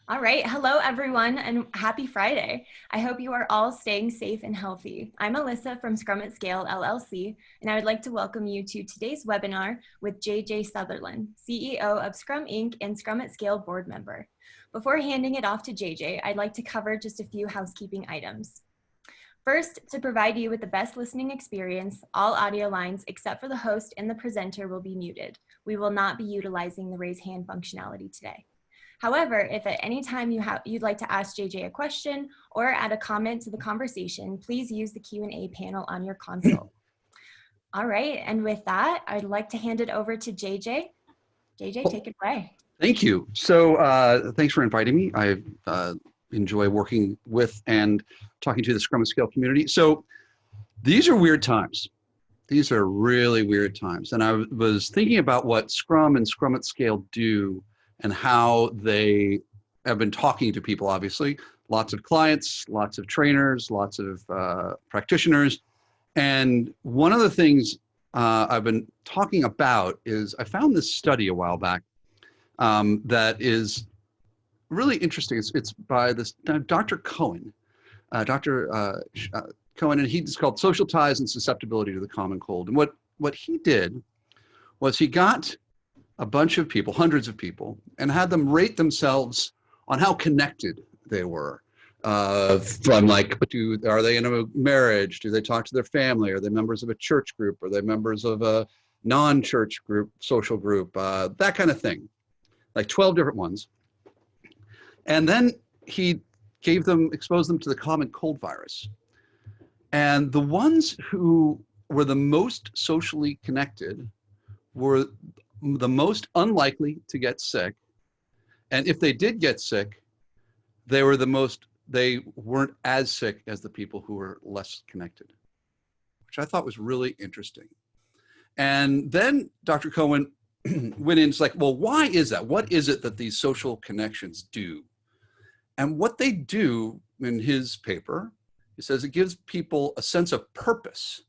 All right. Hello, everyone, and happy Friday. I hope you are all staying safe and healthy. I'm Alyssa from Scrum Scale, LLC, and I would like to welcome you to today's webinar with JJ Sutherland, CEO of Scrum Inc. and Scrum Scale board member. Before handing it off to JJ, I'd like to cover just a few housekeeping items. First, to provide you with the best listening experience, all audio lines except for the host and the presenter will be muted. We will not be utilizing the raise hand functionality today. However, if at any time you'd like to ask JJ a question or add a comment to the conversation, please use the Q&A panel on your console. All right, and with that, I'd like to hand it over to JJ. JJ, take it away. Thank you. So thanks for inviting me. I enjoy working with and talking to the Scrum Scale community. So these are weird times. These are really weird times. And I was thinking about what Scrum and Scrum at Scale do and how they have been talking to people, obviously. Lots of clients, lots of trainers, lots of practitioners. And one of the things I've been talking about is I found this study a while back that is really interesting. It's by this Dr. Cohen, Cohen, and he's called Social Ties and Susceptibility to the Common Cold. And what he did was he got a bunch of people, hundreds of people, and had them rate themselves on how connected they were. From like, are they in a marriage? Do they talk to their family? Are they members of a church group? Are they members of a non-church group, social group? That kind of thing, like 12 different ones. And then he exposed them to the common cold virus. And the ones who were the most socially connected were the most unlikely to get sick. And if they did get sick, they weren't as sick as the people who were less connected, which I thought was really interesting. And then Dr. Cohen went in, it's like, well, why is that? What is it that these social connections do? And what they do in his paper, he says it gives people a sense of purpose.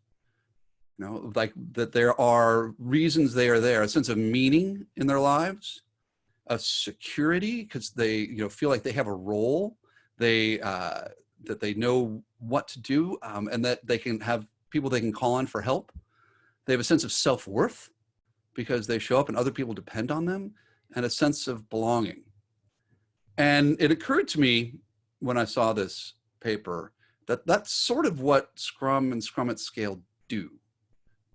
You know, like that there are reasons they are there, a sense of meaning in their lives, a security because they feel like they have a role, that they know what to do, and that they can have people they can call on for help. They have a sense of self-worth because they show up and other people depend on them, and a sense of belonging. And it occurred to me when I saw this paper that that's sort of what Scrum and Scrum at Scale do.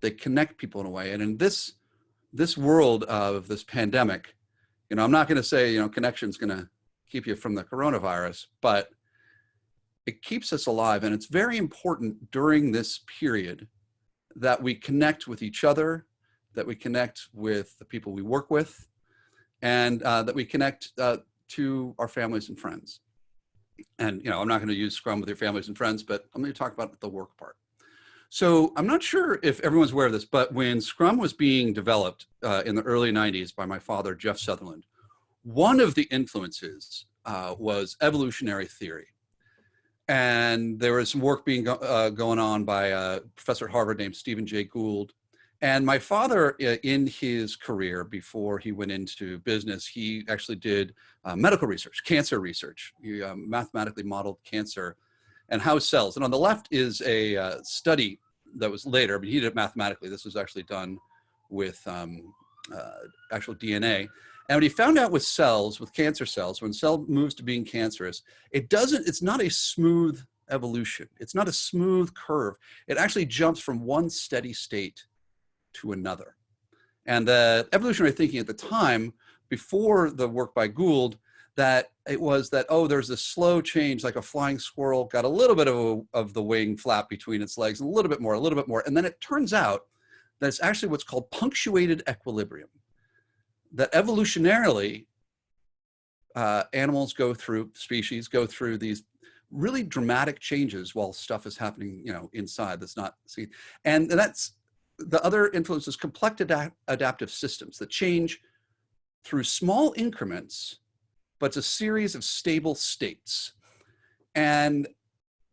They connect people in a way. And in this world of this pandemic, I'm not going to say, connection's going to keep you from the coronavirus, but it keeps us alive. And it's very important during this period that we connect with each other, that we connect with the people we work with, and that we connect to our families and friends. And, I'm not going to use Scrum with your families and friends, but I'm going to talk about the work part. So I'm not sure if everyone's aware of this, but when Scrum was being developed in the early 90s by my father, JJ Sutherland, one of the influences was evolutionary theory. And there was some work being going on by a professor at Harvard named Stephen Jay Gould. And my father, in his career, before he went into business, he actually did medical research, cancer research. He mathematically modeled cancer and how cells. And on the left is a study that was later, but he did it mathematically. This was actually done with actual DNA. And what he found out with cells, with cancer cells, when cell moves to being cancerous, it's not a smooth evolution. It's not a smooth curve. It actually jumps from one steady state to another. And the evolutionary thinking at the time, before the work by Gould, that it was that, oh, there's a slow change, like a flying squirrel got a little bit of the wing flap between its legs, and a little bit more. And then it turns out that it's actually what's called punctuated equilibrium. That evolutionarily, species go through these really dramatic changes while stuff is happening, inside that's not seen. And that's the other influence is complex adaptive systems that change through small increments, but it's a series of stable states. And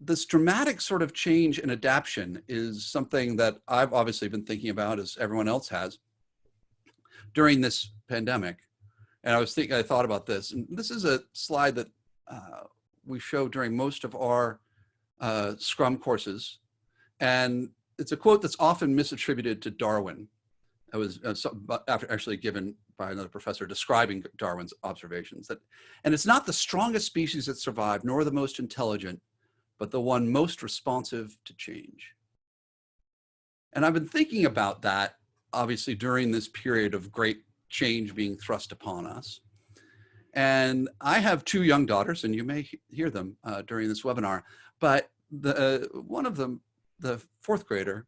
this dramatic sort of change and adaptation is something that I've obviously been thinking about, as everyone else has, during this pandemic. And I thought about this, and this is a slide that we show during most of our Scrum courses. And it's a quote that's often misattributed to Darwin. It was actually given by another professor describing Darwin's observations. And it's not the strongest species that survived, nor the most intelligent, but the one most responsive to change. And I've been thinking about that, obviously, during this period of great change being thrust upon us. And I have 2 young daughters, and you may hear them during this webinar, but one of them, the 5th grader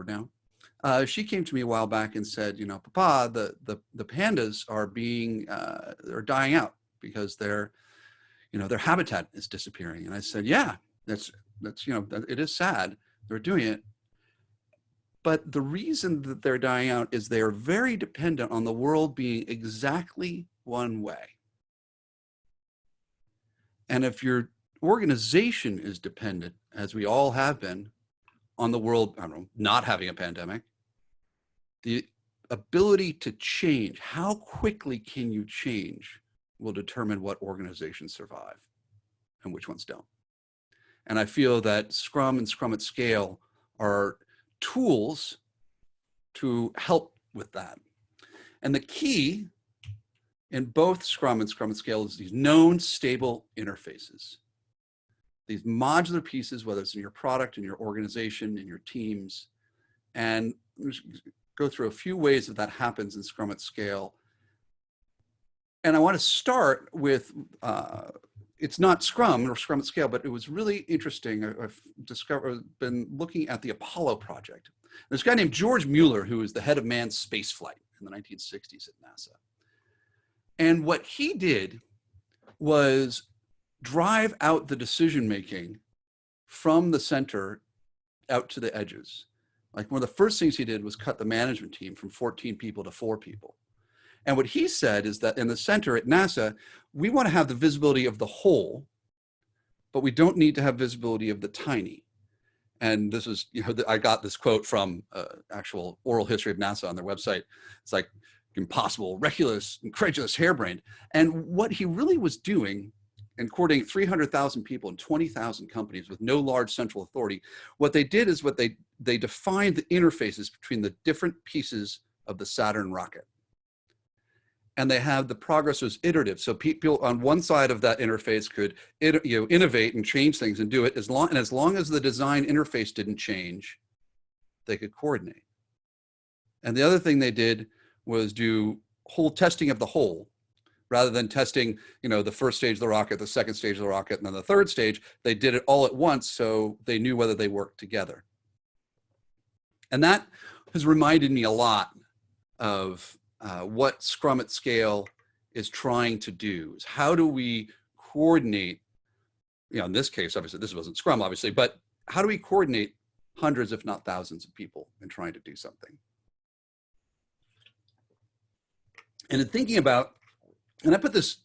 now, she came to me a while back and said, you know, Papa, the pandas are they're dying out because their habitat is disappearing. And I said, yeah, that's it is sad they're doing it. But the reason that they're dying out is they are very dependent on the world being exactly one way. And if your organization is dependent, as we all have been, on the world, I don't know, not having a pandemic, the ability to change, how quickly can you change, will determine what organizations survive and which ones don't. And I feel that Scrum and Scrum at Scale are tools to help with that. And the key in both Scrum and Scrum at Scale is these known stable interfaces. These modular pieces, whether it's in your product, in your organization, in your teams. And go through a few ways that happens in Scrum at Scale. And I want to start with, it's not Scrum or Scrum at Scale, but it was really interesting. I've been looking at the Apollo project. There's a guy named George Mueller, who was the head of manned spaceflight in the 1960s at NASA. And what he did was drive out the decision-making from the center out to the edges. Like, one of the first things he did was cut the management team from 14 people to 4 people. And what he said is that in the center at NASA, we want to have the visibility of the whole, but we don't need to have visibility of the tiny. And this is, I got this quote from actual oral history of NASA on their website. It's like, impossible, reckless, incredulous, harebrained. And what he really was doing, and coordinating 300,000 people in 20,000 companies with no large central authority, what they did is they defined the interfaces between the different pieces of the Saturn rocket. And they have the progress was iterative. So people on one side of that interface could innovate and change things and do it as long as the design interface didn't change, they could coordinate. And the other thing they did was do whole testing of the whole, rather than testing, the first stage of the rocket, the second stage of the rocket, and then the third stage. They did it all at once, so they knew whether they worked together. And that has reminded me a lot of what Scrum at Scale is trying to do. Is how do we coordinate, in this case, obviously, this wasn't Scrum, obviously, but how do we coordinate hundreds, if not thousands of people in trying to do something? And in thinking about, and I put this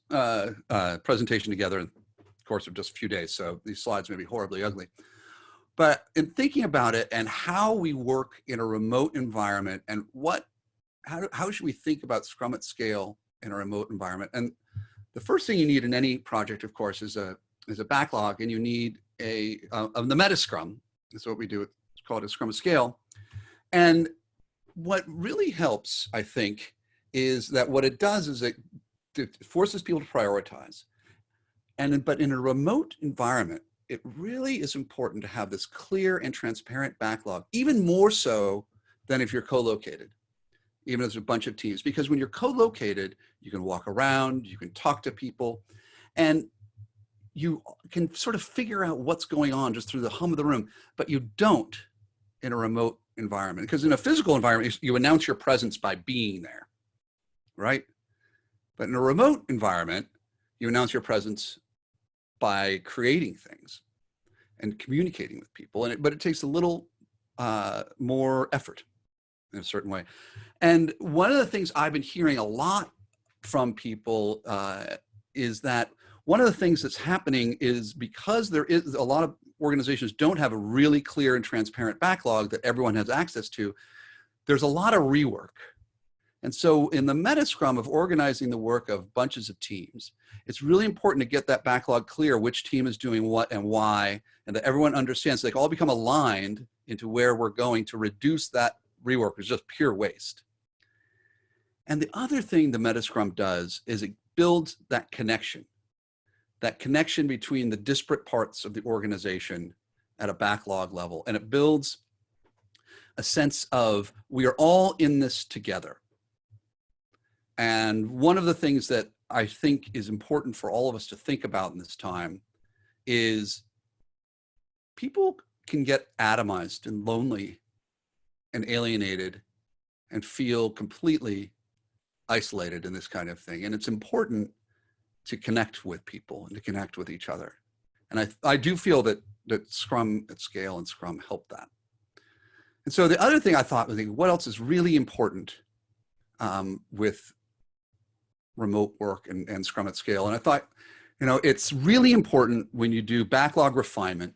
presentation together in the course of just a few days, so these slides may be horribly ugly. But in thinking about it and how we work in a remote environment, and how should we think about Scrum at Scale in a remote environment? And the first thing you need in any project, of course, is a backlog, and you need the meta Scrum. That's what we do. It's called a Scrum at Scale. And what really helps, I think, is that what it does is it forces people to prioritize. But in a remote environment, it really is important to have this clear and transparent backlog, even more so than if you're co-located, even as a bunch of teams. Because when you're co-located, you can walk around, you can talk to people, and you can sort of figure out what's going on just through the hum of the room, but you don't in a remote environment. Because in a physical environment, you announce your presence by being there, right? But in a remote environment, you announce your presence by creating things and communicating with people. But it takes a little more effort in a certain way. And one of the things I've been hearing a lot from people is that one of the things that's happening is because there is a lot of organizations don't have a really clear and transparent backlog that everyone has access to, there's a lot of rework. And so in the meta scrum of organizing the work of bunches of teams, it's really important to get that backlog clear, which team is doing what and why, and that everyone understands they all become aligned into where we're going to reduce that rework, which is just pure waste. And the other thing the meta scrum does is it builds that connection between the disparate parts of the organization at a backlog level. And it builds a sense of we are all in this together. And one of the things that I think is important for all of us to think about in this time is people can get atomized and lonely and alienated and feel completely isolated in this kind of thing. And it's important to connect with people and to connect with each other. And I do feel that Scrum at Scale and Scrum help that. And so the other thing I thought was, what else is really important with remote work and Scrum at Scale? And I thought, it's really important when you do backlog refinement,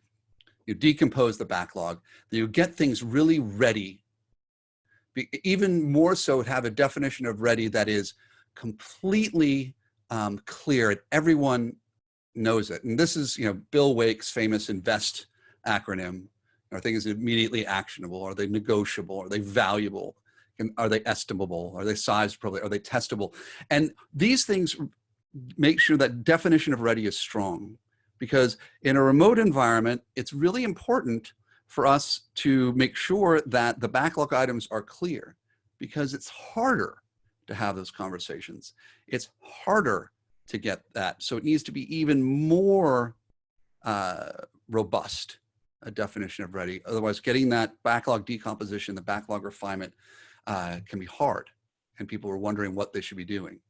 you decompose the backlog, that you get things really ready. Even more so, have a definition of ready that is completely clear and everyone knows it. And this is, Bill Wake's famous INVEST acronym. Are things immediately actionable? Are they negotiable? Are they valuable? Are they estimable? Are they sized appropriately? Are they testable? And these things make sure that definition of ready is strong, because in a remote environment, it's really important for us to make sure that the backlog items are clear, because it's harder to have those conversations. It's harder to get that. So it needs to be even more robust, a definition of ready. Otherwise, getting that backlog decomposition, the backlog refinement can be hard, and people are wondering what they should be doing.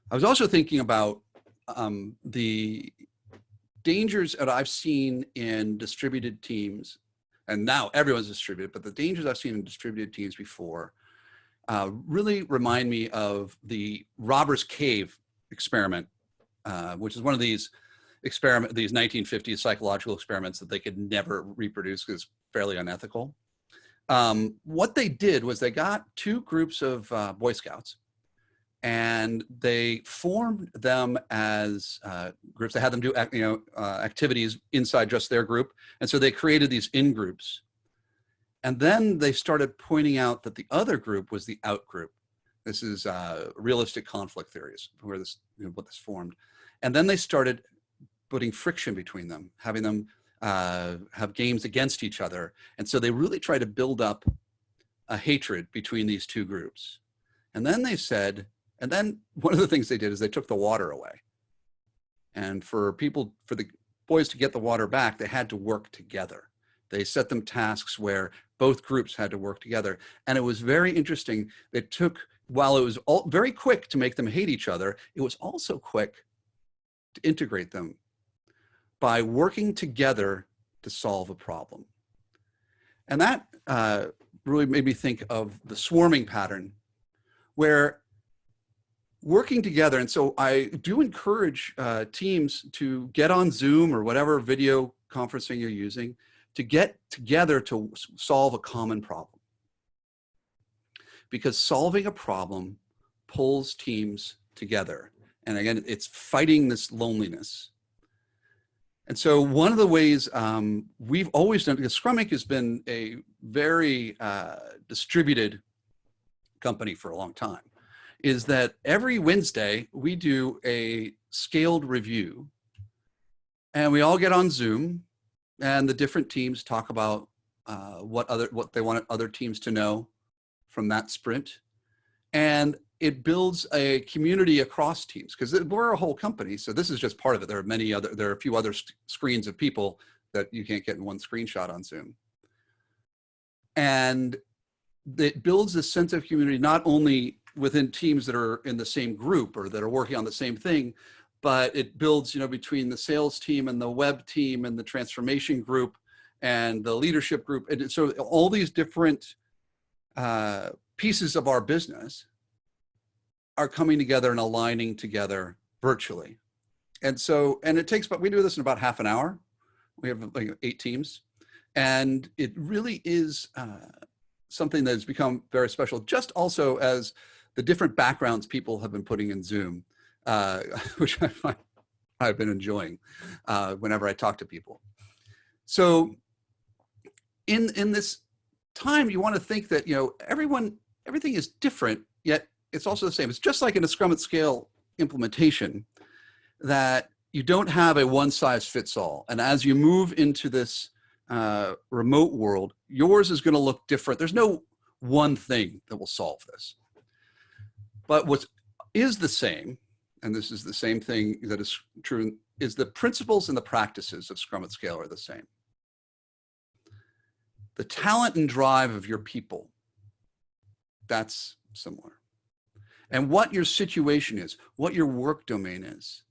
I was also thinking about the dangers that I've seen in distributed teams, and now everyone's distributed, but the dangers I've seen in distributed teams before really remind me of the Robber's Cave experiment, which is one of these 1950s psychological experiments that they could never reproduce because it's fairly unethical. What they did was they got two groups of Boy Scouts, and they formed them as groups. They had them do activities inside just their group, and so they created these in-groups. And then they started pointing out that the other group was the out-group. This is realistic conflict theories, where what this formed. And then they started putting friction between them, having them have games against each other. And so they really tried to build up a hatred between these two groups. And then they said, and then one of the things they did is they took the water away. And for the boys to get the water back, they had to work together. They set them tasks where both groups had to work together. And it was very interesting. While it was very quick to make them hate each other, it was also quick to integrate them by working together to solve a problem. And that really made me think of the swarming pattern, where working together, and so I do encourage teams to get on Zoom or whatever video conferencing you're using, to get together to solve a common problem. Because solving a problem pulls teams together. And again, it's fighting this loneliness. And so one of the ways we've always done, because Scrum Inc. has been a very distributed company for a long time, is that every Wednesday we do a scaled review, and we all get on Zoom, and the different teams talk about what they want other teams to know from that sprint. And it builds a community across teams, because we're a whole company. So this is just part of it. There are a few other screens of people that you can't get in one screenshot on Zoom. And it builds a sense of community, not only within teams that are in the same group or that are working on the same thing, but it builds, between the sales team and the web team and the transformation group and the leadership group. And so all these different pieces of our business are coming together and aligning together virtually. And we do this in about half an hour. We have like 8 teams, and it really is something that has become very special, just also as the different backgrounds people have been putting in Zoom, which I find I've been enjoying whenever I talk to people. So in this time, you want to think that, everything is different, yet it's also the same. It's just like in a Scrum at Scale implementation, that you don't have a one-size-fits-all. And as you move into this remote world, yours is going to look different. There's no one thing that will solve this. But what is the same, and this is the same thing that is true, is the principles and the practices of Scrum at Scale are the same. The talent and drive of your people, that's similar. And what your situation is, what your work domain is.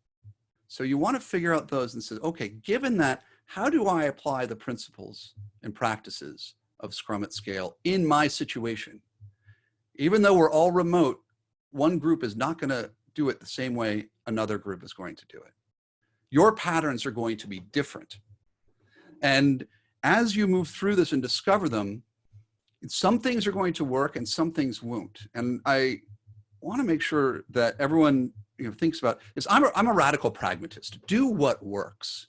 So you want to figure out those and say, okay, given that, how do I apply the principles and practices of Scrum at Scale in my situation? Even though we're all remote, one group is not going to do it the same way another group is going to do it. Your patterns are going to be different. And as you move through this and discover them, some things are going to work and some things won't. And I want to make sure that everyone thinks about is I'm a radical pragmatist. Do what works.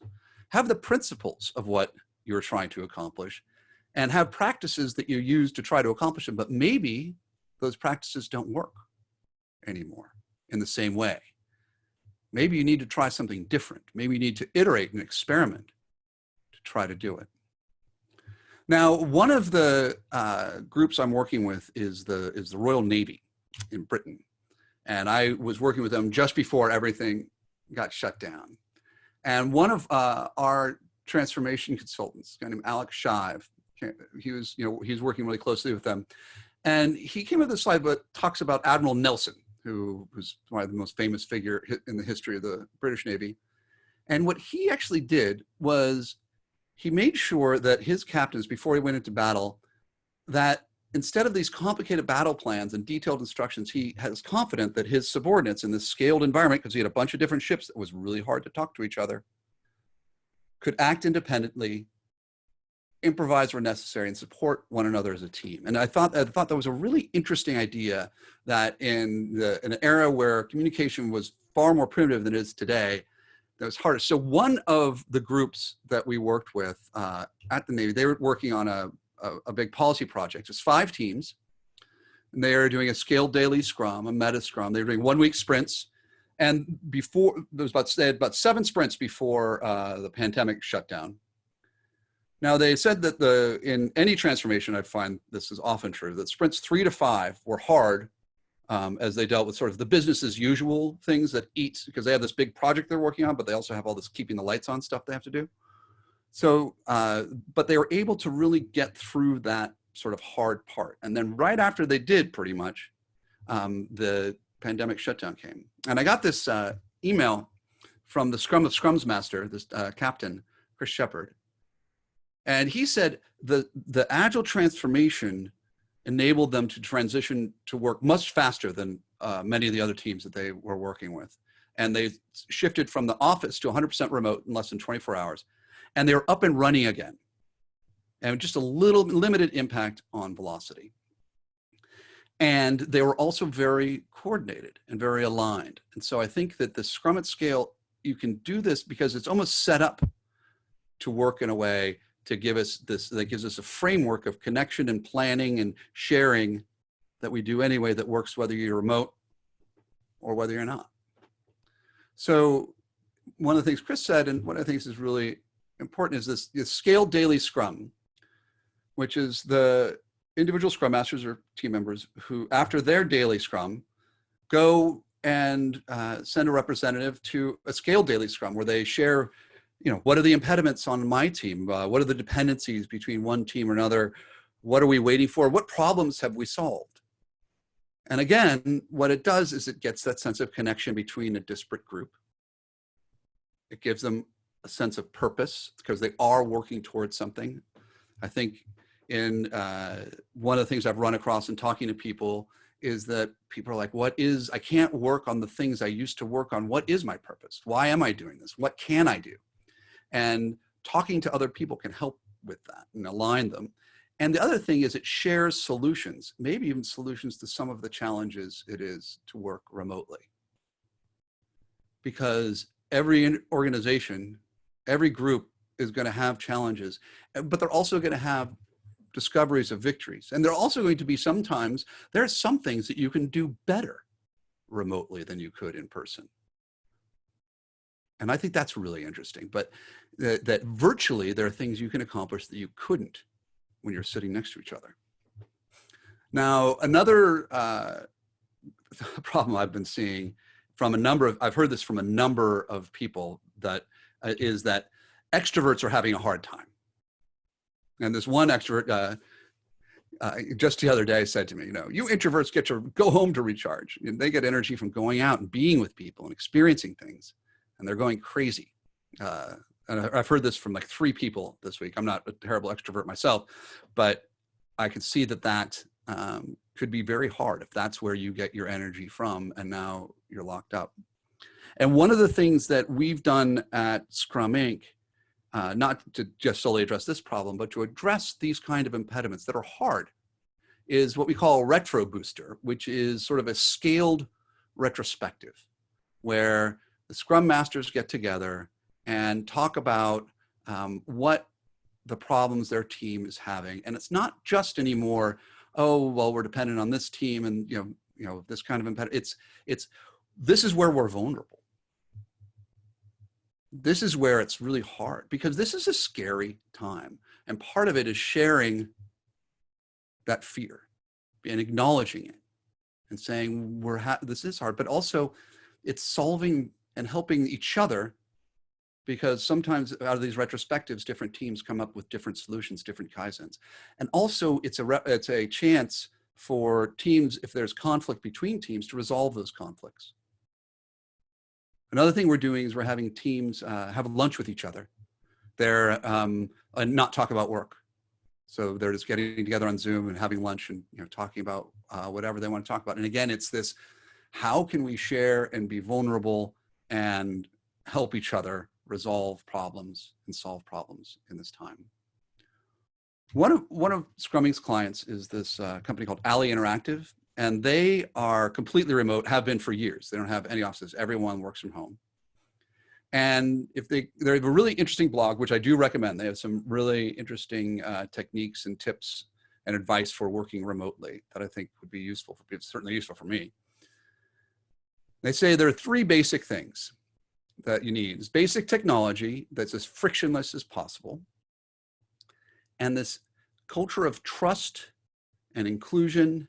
Have the principles of what you're trying to accomplish and have practices that you use to try to accomplish them. But maybe those practices don't work anymore in the same way. Maybe you need to try something different. Maybe you need to iterate and experiment to try to do it. Now, one of the groups I'm working with is the Royal Navy in Britain. And I was working with them just before everything got shut down. And one of our transformation consultants, a guy named Alex Shive, he's working really closely with them. And he came up with this slide that talks about Admiral Nelson, who was one of the most famous figure in the history of the British Navy. And what he actually did was he made sure that his captains, before he went into battle, that instead of these complicated battle plans and detailed instructions, he was confident that his subordinates in this scaled environment, because he had a bunch of different ships that was really hard to talk to each other, could act independently, improvise where necessary, and support one another as a team. And I thought that was a really interesting idea, that in an era where communication was far more primitive than it is today, that was harder. So one of the groups that we worked with at the Navy, they were working on a big policy project. It's 5 teams, and they are doing a scaled daily scrum, a meta scrum. They were doing 1-week sprints, and before there was they had about 7 sprints before the pandemic shut down. Now, they said that in any transformation, I find this is often true, that sprints 3 to 5 were hard as they dealt with sort of the business as usual things that eat, because they have this big project they're working on, but they also have all this keeping the lights on stuff they have to do. So, but they were able to really get through that sort of hard part. And then right after they did, pretty much, the pandemic shutdown came. And I got this email from the Scrum of Scrums master, this captain, Chris Shepard. And he said the agile transformation enabled them to transition to work much faster than many of the other teams that they were working with. And they shifted from the office to 100% remote in less than 24 hours. And they were up and running again. And just a little limited impact on velocity. And they were also very coordinated and very aligned. And so I think that the Scrum at Scale, you can do this because it's almost set up to work in a way to give us this, that gives us a framework of connection and planning and sharing that we do anyway, that works whether you're remote or whether you're not. So one of the things Chris said, and what I think is really important, is this scaled daily scrum, which is the individual scrum masters or team members who, after their daily scrum, go and send a representative to a scaled daily scrum where they share, what are the impediments on my team? What are the dependencies between one team or another? What are we waiting for? What problems have we solved? And again, what it does is it gets that sense of connection between a disparate group. It gives them a sense of purpose because they are working towards something. I think in one of the things I've run across in talking to people is that people are like, I can't work on the things I used to work on. What is my purpose? Why am I doing this? What can I do? And talking to other people can help with that and align them. And the other thing is it shares solutions, maybe even solutions to some of the challenges it is to work remotely. Because every organization, every group is going to have challenges, but they're also going to have discoveries of victories. And they're also going to be sometimes, there are some things that you can do better remotely than you could in person. And I think that's really interesting, but that virtually there are things you can accomplish that you couldn't when you're sitting next to each other. Now, another problem I've been seeing from a number of, I've heard this from a number of people, that is that extroverts are having a hard time. And this one extrovert just the other day said to me, you introverts get to go home to recharge. They get energy from going out and being with people and experiencing things, and they're going crazy. And I've heard this from like 3 people this week. I'm not a terrible extrovert myself, but I could see that could be very hard if that's where you get your energy from, and now you're locked up. And one of the things that we've done at Scrum Inc., not to just solely address this problem, but to address these kind of impediments that are hard, is what we call a retro booster, which is sort of a scaled retrospective, where the Scrum Masters get together and talk about what the problems their team is having. And it's not just anymore, oh, well, we're dependent on this team and this kind of impediment. This is where we're vulnerable. This is where it's really hard, because this is a scary time. And part of it is sharing that fear and acknowledging it and saying, this is hard, but also it's solving and helping each other, because sometimes out of these retrospectives, different teams come up with different solutions, different kaizens. And also it's a chance for teams, if there's conflict between teams, to resolve those conflicts. Another thing we're doing is we're having teams have lunch with each other. They're and not talk about work. So they're just getting together on Zoom and having lunch and talking about whatever they want to talk about. And again, it's this: how can we share and be vulnerable and help each other resolve problems and solve problems in this time? One of Scrum Inc.'s clients is this company called Alley Interactive. And they are completely remote, have been for years. They don't have any offices. Everyone works from home. And they have a really interesting blog, which I do recommend. They have some really interesting techniques and tips and advice for working remotely that I think would be useful for people, certainly useful for me. They say there are 3 basic things that you need. It's basic technology that's as frictionless as possible, and this culture of trust and inclusion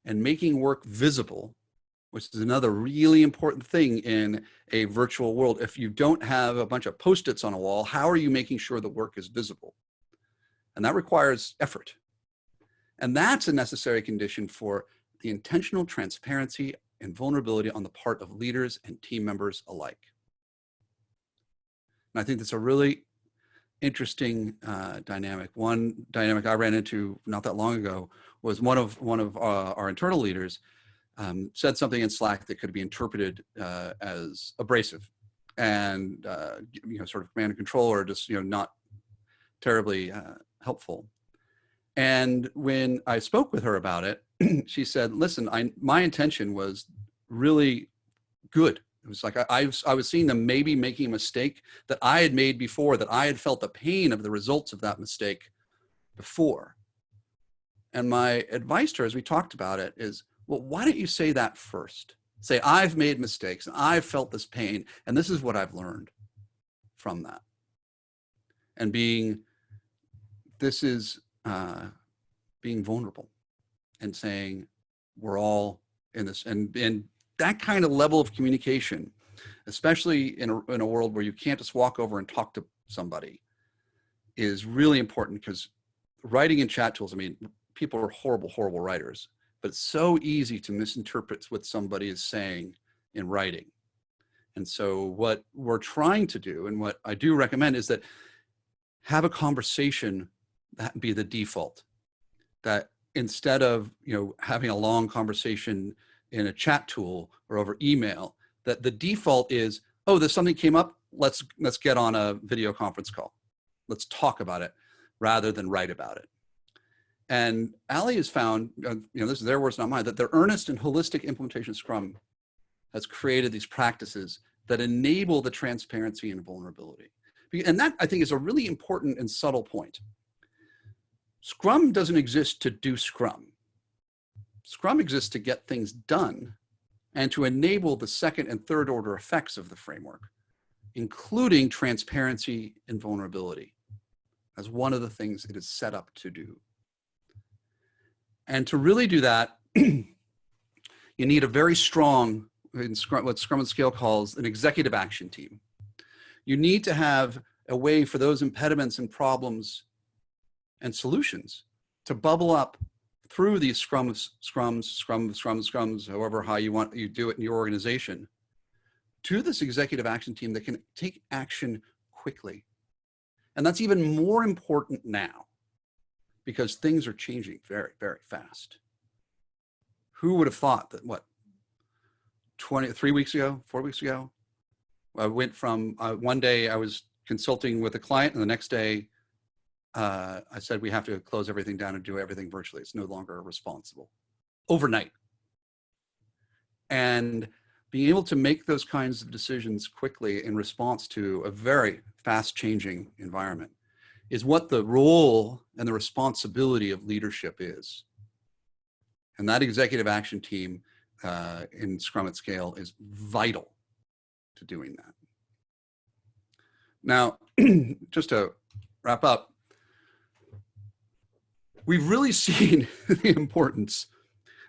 and making work visible, which is another really important thing in a virtual world. If you don't have a bunch of Post-its on a wall, how are you making sure the work is visible? And that requires effort. And that's a necessary condition for the intentional transparency and vulnerability on the part of leaders and team members alike. And I think that's a really interesting dynamic. One dynamic I ran into not that long ago was one of our internal leaders said something in Slack that could be interpreted as abrasive and sort of command and control, or just not terribly helpful. And when I spoke with her about it, she said, "Listen, my intention was really good. It was like I was seeing them maybe making a mistake that I had made before, that I had felt the pain of the results of that mistake before." And my advice to her, as we talked about it, is, well, why don't you say that first? Say, I've made mistakes and I've felt this pain, and this is what I've learned from that. And being vulnerable and saying we're all in this, and that kind of level of communication, especially in a world where you can't just walk over and talk to somebody, is really important, because writing in chat tools, people are horrible writers, but it's so easy to misinterpret what somebody is saying in writing. And so what we're trying to do, and what I do recommend, is that have a conversation that be the default. That instead of having a long conversation in a chat tool or over email, that the default is, oh, there's something came up, let's get on a video conference call. Let's talk about it rather than write about it. And Ali has found, this is their words, not mine, that their earnest and holistic implementation of Scrum has created these practices that enable the transparency and vulnerability. And that, I think, is a really important and subtle point. Scrum doesn't exist to do Scrum. Scrum exists to get things done and to enable the second and third order effects of the framework, including transparency and vulnerability, as one of the things it is set up to do. And to really do that, you need a very strong, in Scrum, what Scrum Scale calls an executive action team. You need to have a way for those impediments and problems and solutions to bubble up through these scrums, however high you do it in your organization, to this executive action team that can take action quickly. And that's even more important now because things are changing very, very fast. Who would have thought that, 3 weeks ago, 4 weeks ago, I went from one day I was consulting with a client, and the next day I said we have to close everything down and do everything virtually. It's no longer responsible. Overnight. And being able to make those kinds of decisions quickly in response to a very fast changing environment is what the role and the responsibility of leadership is. And that executive action team in Scrum at Scale is vital to doing that. Now, just to wrap up, we've really seen the importance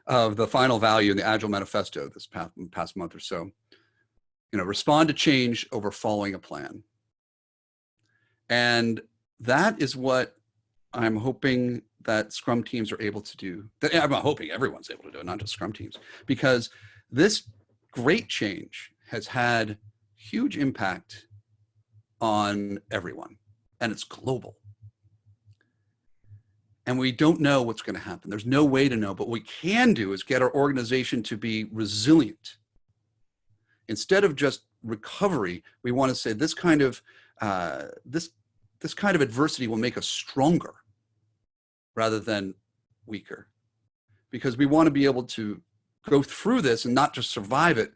of the final value in the Agile Manifesto this past month or so. Respond to change over following a plan. And that is what I'm hoping that Scrum teams are able to do. I'm hoping everyone's able to do it, not just Scrum teams, because this great change has had huge impact on everyone, and it's global. And we don't know what's going to happen. There's no way to know, but what we can do is get our organization to be resilient. Instead of just recovery, we want to say this kind of adversity will make us stronger rather than weaker, because we want to be able to go through this and not just survive it,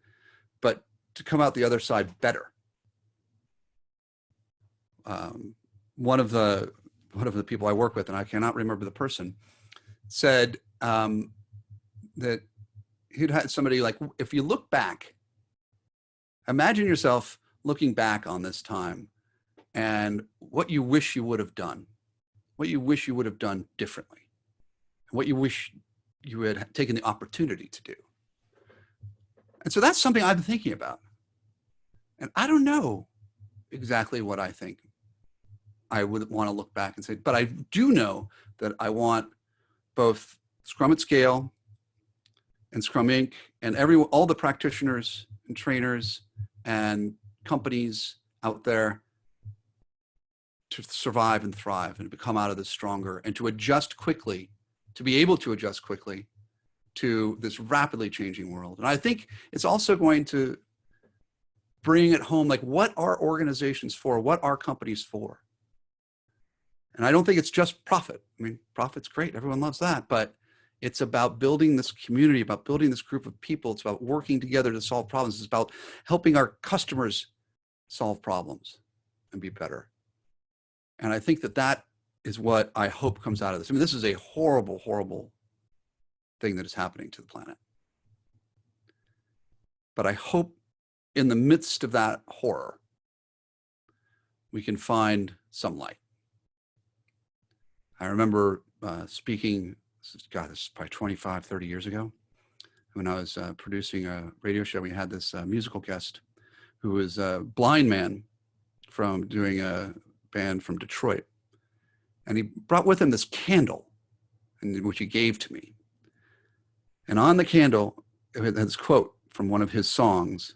but to come out the other side better. One of the people I work with, and I cannot remember the person, said that he'd had somebody like, if you look back, imagine yourself looking back on this time and what you wish you would have done, what you wish you would have done differently, what you wish you had taken the opportunity to do. And so that's something I've been thinking about. And I don't know exactly what I think I would want to look back and say, but I do know that I want both Scrum at Scale and Scrum Inc. and all the practitioners and trainers and companies out there to survive and thrive and to come out of this stronger and to adjust quickly, to be able to adjust quickly to this rapidly changing world. And I think it's also going to bring it home, like, what are organizations for? What are companies for? And I don't think it's just profit. I mean, profit's great. Everyone loves that. But it's about building this community, about building this group of people. It's about working together to solve problems. It's about helping our customers solve problems and be better. And I think that is what I hope comes out of this. I mean, this is a horrible, horrible thing that is happening to the planet. But I hope in the midst of that horror, we can find some light. I remember speaking, this is probably 25, 30 years ago, when I was producing a radio show. We had this musical guest who was a blind man from doing a band from Detroit. And he brought with him this candle, which he gave to me. And on the candle, it had this quote from one of his songs,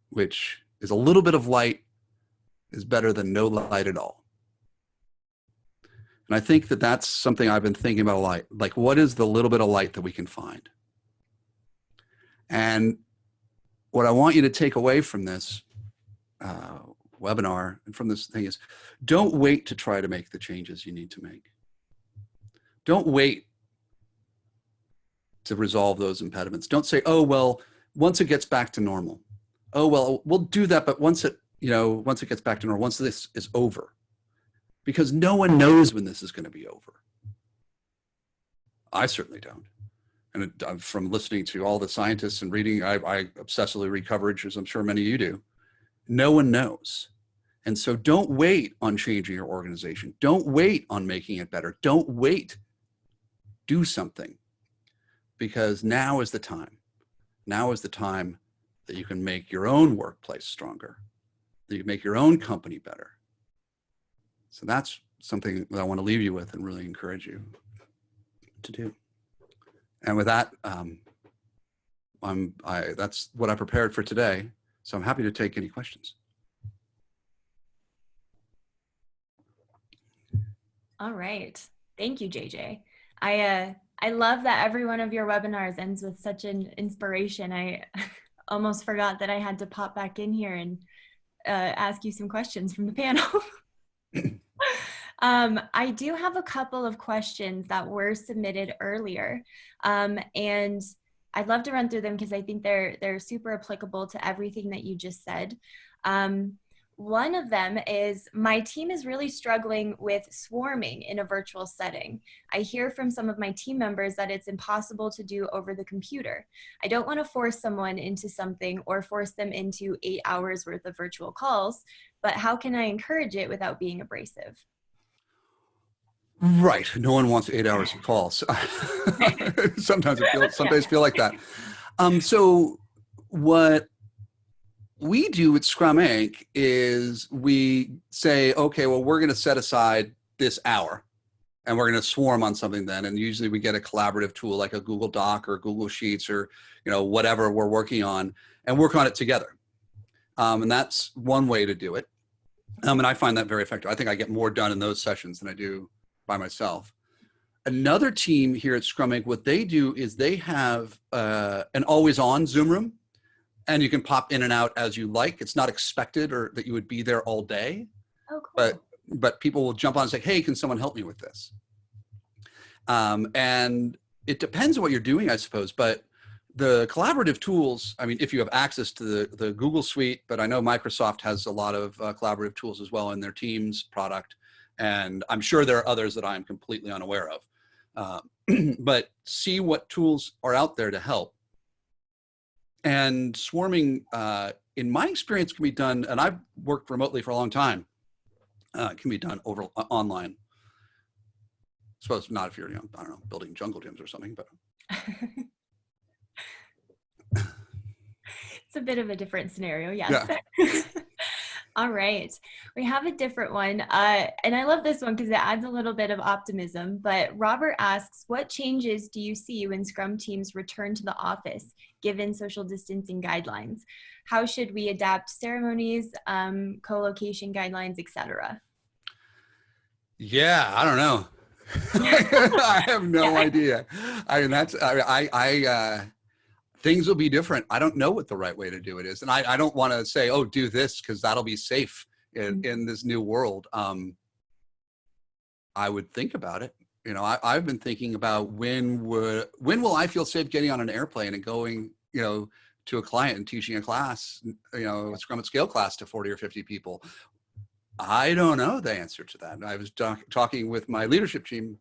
which is, "A little bit of light is better than no light at all." And I think that's something I've been thinking about a lot. Like, what is the little bit of light that we can find? And what I want you to take away from this webinar and from this thing is, don't wait to try to make the changes you need to make. Don't wait to resolve those impediments. Don't say, oh, well, once it gets back to normal. Oh, well, we'll do that, but once it gets back to normal, once this is over, because no one knows when this is going to be over. I certainly don't. And from listening to all the scientists and reading, I obsessively read coverage, as I'm sure many of you do. No one knows. And so don't wait on changing your organization. Don't wait on making it better. Don't wait. Do something, because now is the time. Now is the time that you can make your own workplace stronger, that you can make your own company better. So that's something that I want to leave you with and really encourage you to do. And with that, that's what I prepared for today. So I'm happy to take any questions. All right. Thank you, JJ. I love that every one of your webinars ends with such an inspiration. I almost forgot that I had to pop back in here and ask you some questions from the panel. I do have a couple of questions that were submitted earlier, and I'd love to run through them because I think they're super applicable to everything that you just said. One of them is, my team is really struggling with swarming in a virtual setting. I hear from some of my team members that it's impossible to do over the computer. I don't want to force someone into something or force them into 8 hours worth of virtual calls, but how can I encourage it without being abrasive? Right. No one wants 8 hours of calls. Sometimes feel like that. So what we do at Scrum Inc. is we say, okay, well, we're going to set aside this hour and we're going to swarm on something then. And usually we get a collaborative tool like a Google Doc or Google Sheets or, whatever we're working on, and work on it together. And that's one way to do it. And I find that very effective. I think I get more done in those sessions than I do by myself. Another team here at Scrum Inc., what they do is they have an always on Zoom room. And you can pop in and out as you like. It's not expected or that you would be there all day. Oh, cool. But people will jump on and say, hey, can someone help me with this? And it depends on what you're doing, I suppose. But the collaborative tools, I mean, if you have access to the Google Suite, but I know Microsoft has a lot of collaborative tools as well in their Teams product. And I'm sure there are others that I'm completely unaware of. But see what tools are out there to help. And swarming, in my experience, can be done, and I've worked remotely for a long time, can be done over online. I suppose not if you're, I don't know, building jungle gyms or something, but. It's a bit of a different scenario, yes. Yeah. All right, we have a different one, and I love this one because it adds a little bit of optimism, but Robert asks, what changes do you see when Scrum teams return to the office, given social distancing guidelines? How should we adapt ceremonies, co-location guidelines, etc.? Yeah, I don't know. I have no idea. I mean, things will be different. I don't know what the right way to do it is. And I don't want to say, oh, do this because that'll be safe in this new world. I would think about it. I've been thinking about when will I feel safe getting on an airplane and going, to a client and teaching a class, a Scrum Scale class to 40 or 50 people. I don't know the answer to that. I was talking with my leadership team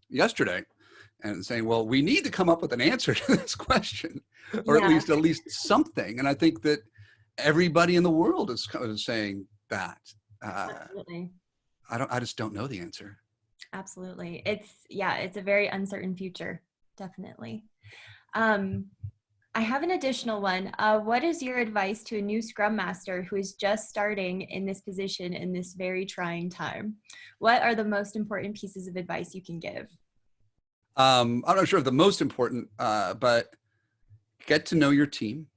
yesterday and saying, well, we need to come up with an answer to this question, or at least something. And I think that everybody in the world is kind of saying that. Absolutely. I just don't know the answer. Absolutely. It's a very uncertain future. Definitely. I have an additional one. What is your advice to a new Scrum Master who is just starting in this position in this very trying time? What are the most important pieces of advice you can give? I'm not sure if the most important, but get to know your team.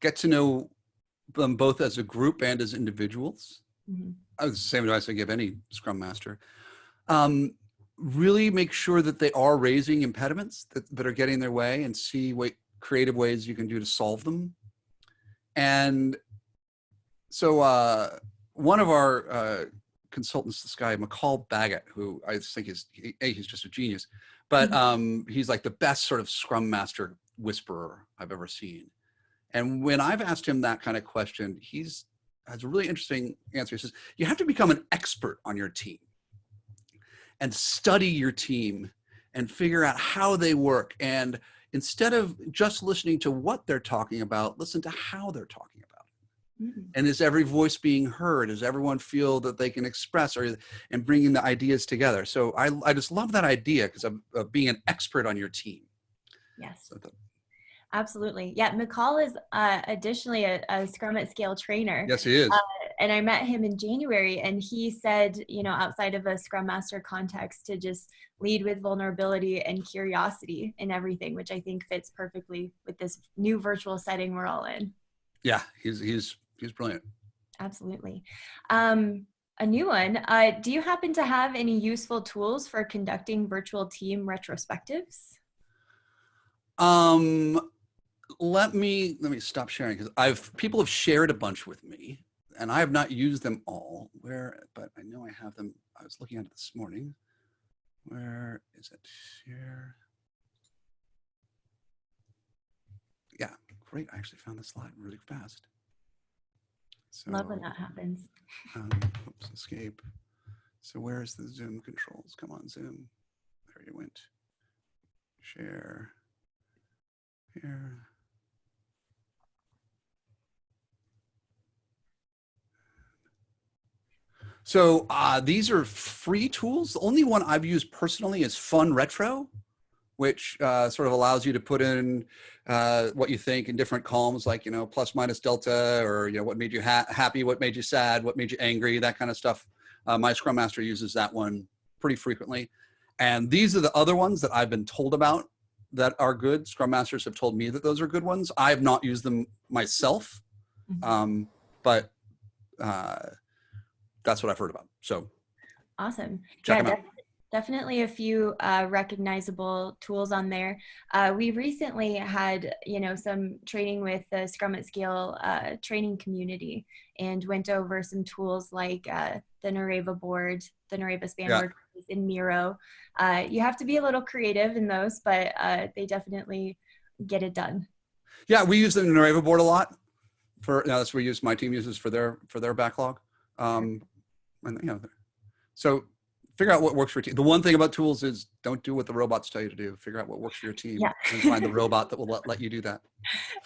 Get to know them both as a group and as individuals. Mm-hmm. That's the same advice I give any Scrum Master. Really make sure that they are raising impediments that are getting in their way, and see what creative ways you can do to solve them. And so one of our consultants, this guy, McCall Baggett, who I think he's just a genius, but he's like the best sort of Scrum Master whisperer I've ever seen. And when I've asked him that kind of question, has a really interesting answer. He says, you have to become an expert on your team and study your team and figure out how they work. And instead of just listening to what they're talking about, listen to how they're talking about it. Mm-hmm. And is every voice being heard? Does everyone feel that they can express and bringing the ideas together? So I just love that idea because of being an expert on your team. Yes. So absolutely. Yeah, McCall is additionally a Scrum at Scale trainer. Yes, he is. And I met him in January, and he said, outside of a Scrum Master context, to just lead with vulnerability and curiosity in everything, which I think fits perfectly with this new virtual setting we're all in. Yeah, he's brilliant. Absolutely. A new one. Do you happen to have any useful tools for conducting virtual team retrospectives? Let me stop sharing because people have shared a bunch with me and I have not used them all. But I know I have them. I was looking at it this morning. Where is it? Share. Yeah, great. I actually found the slide really fast. So, love when that happens. Oops, escape. So where's the Zoom controls? Come on, Zoom. There you went. Share. Here. So these are free tools. The only one I've used personally is Fun Retro, which sort of allows you to put in what you think in different columns, like, plus, minus, delta, or, what made you happy, what made you sad, what made you angry, that kind of stuff. My Scrum Master uses that one pretty frequently. And these are the other ones that I've been told about that are good. Scrum Masters have told me that those are good ones. I have not used them myself, but that's what I've heard about. So awesome. Check them out. Definitely a few recognizable tools on there. We recently had, some training with the Scrum at Scale training community and went over some tools like the Nareva board, the Nareva span board in Miro. You have to be a little creative in those, but they definitely get it done. Yeah, we use the Nareva board a lot. That's what my team uses for their backlog. So figure out what works for your team. The one thing about tools is don't do what the robots tell you to do. Figure out what works for your team and find the robot that will let you do that.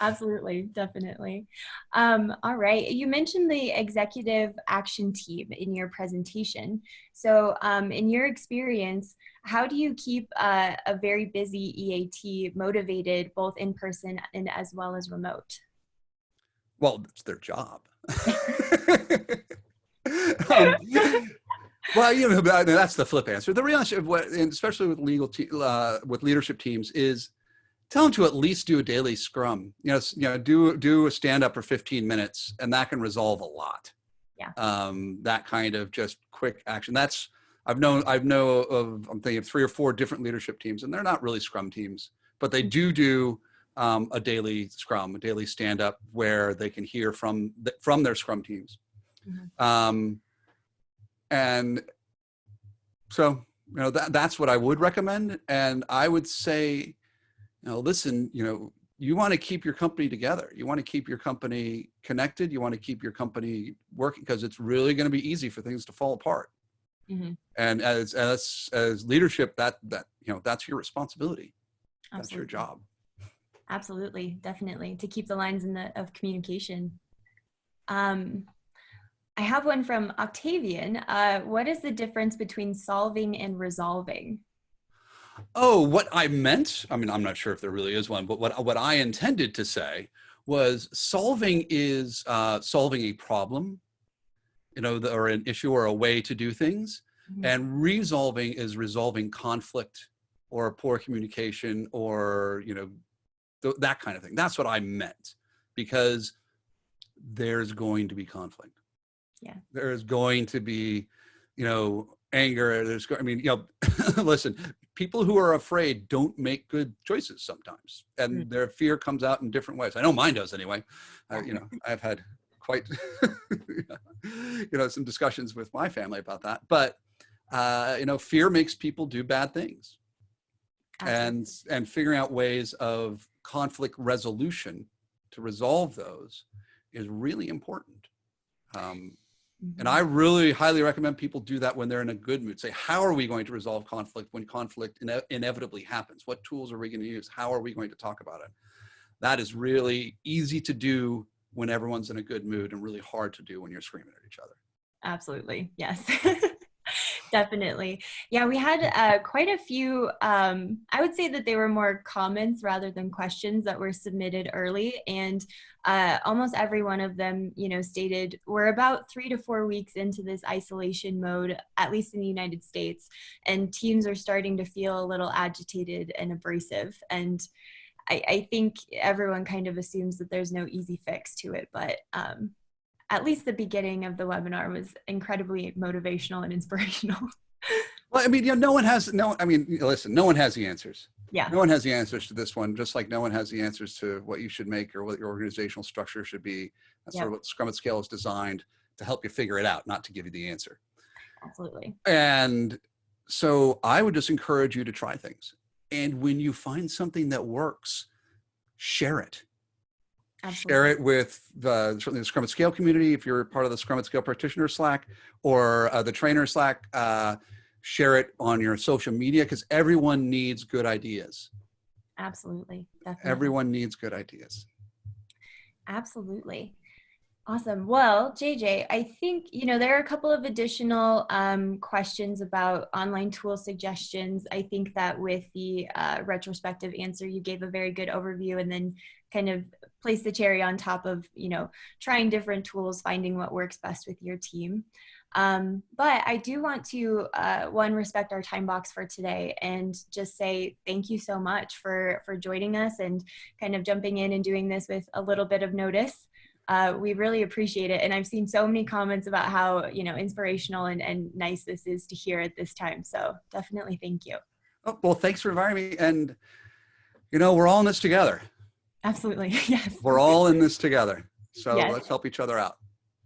Absolutely, definitely. All right, you mentioned the executive action team in your presentation. So in your experience, how do you keep a very busy EAT motivated both in person and as well as remote? Well, it's their job. Well, that's the flip answer. The real answer, and especially with with leadership teams, is tell them to at least do a daily scrum. Do a stand up for 15 minutes, and that can resolve a lot. Yeah. That kind of just quick action. I'm thinking of 3 or 4 different leadership teams, and they're not really scrum teams, but they do a daily scrum, a daily stand up where they can hear from their scrum teams. And so, that's what I would recommend. And I would say, listen, you want to keep your company together. You want to keep your company connected. You want to keep your company working because it's really going to be easy for things to fall apart. And as leadership, that's your responsibility. Absolutely. That's your job. Absolutely, definitely, to keep the lines of communication. I have one from Octavian. What is the difference between solving and resolving? Oh, what I meant, I'm not sure if there really is one, but what I intended to say was solving is solving a problem, or an issue or a way to do things. And resolving is resolving conflict or poor communication or, that kind of thing. That's what I meant, because there's going to be conflict. Yeah. There's going to be, anger. Listen, people who are afraid don't make good choices sometimes, and their fear comes out in different ways. I know mine does anyway. I've had quite, some discussions with my family about that. But, fear makes people do bad things. Absolutely. And figuring out ways of conflict resolution to resolve those is really important. And I really highly recommend people do that when they're in a good mood. Say, how are we going to resolve conflict when conflict inevitably happens? What tools are we going to use? How are we going to talk about it? That is really easy to do when everyone's in a good mood, and really hard to do when you're screaming at each other. Absolutely. Yes. Definitely. Yeah, we had quite a few, I would say that they were more comments rather than questions that were submitted early. And almost every one of them, stated we're about 3 to 4 weeks into this isolation mode, at least in the United States. And teams are starting to feel a little agitated and abrasive. And I think everyone kind of assumes that there's no easy fix to it, but at least the beginning of the webinar was incredibly motivational and inspirational. Well, I mean, no one has the answers. Yeah. No one has the answers to this one, just like no one has the answers to what you should make or what your organizational structure should be. That's sort of what Scrum Scale is designed to help you figure it out, not to give you the answer. Absolutely. And so I would just encourage you to try things. And when you find something that works, share it. Absolutely. Share it with certainly the Scrum Scale community. If you're part of the Scrum Scale practitioner Slack or the trainer Slack, share it on your social media, because everyone needs good ideas. Absolutely. Definitely. Everyone needs good ideas. Absolutely. Awesome. Well, JJ, I think, there are a couple of additional questions about online tool suggestions. I think that with the retrospective answer, you gave a very good overview, and then kind of placed the cherry on top of, trying different tools, finding what works best with your team. But I do want to, respect our time box for today, and just say thank you so much for joining us and kind of jumping in and doing this with a little bit of notice. We really appreciate it. And I've seen so many comments about how, inspirational and nice this is to hear at this time. So definitely thank you. Oh, well, thanks for inviting me. And, we're all in this together. Absolutely. Yes. We're all in this together. So yes. Let's help each other out.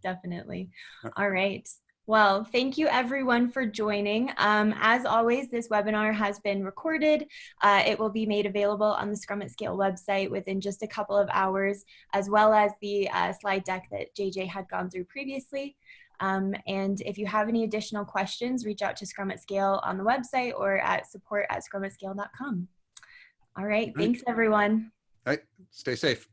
Definitely. All right. Well, thank you everyone for joining. As always, this webinar has been recorded. It will be made available on the Scrum Scale website within just a couple of hours, as well as the slide deck that JJ had gone through previously. And if you have any additional questions, reach out to Scrum Scale on the website or at support@scrumatscale.com. All right. Thanks, everyone. All right. Stay safe.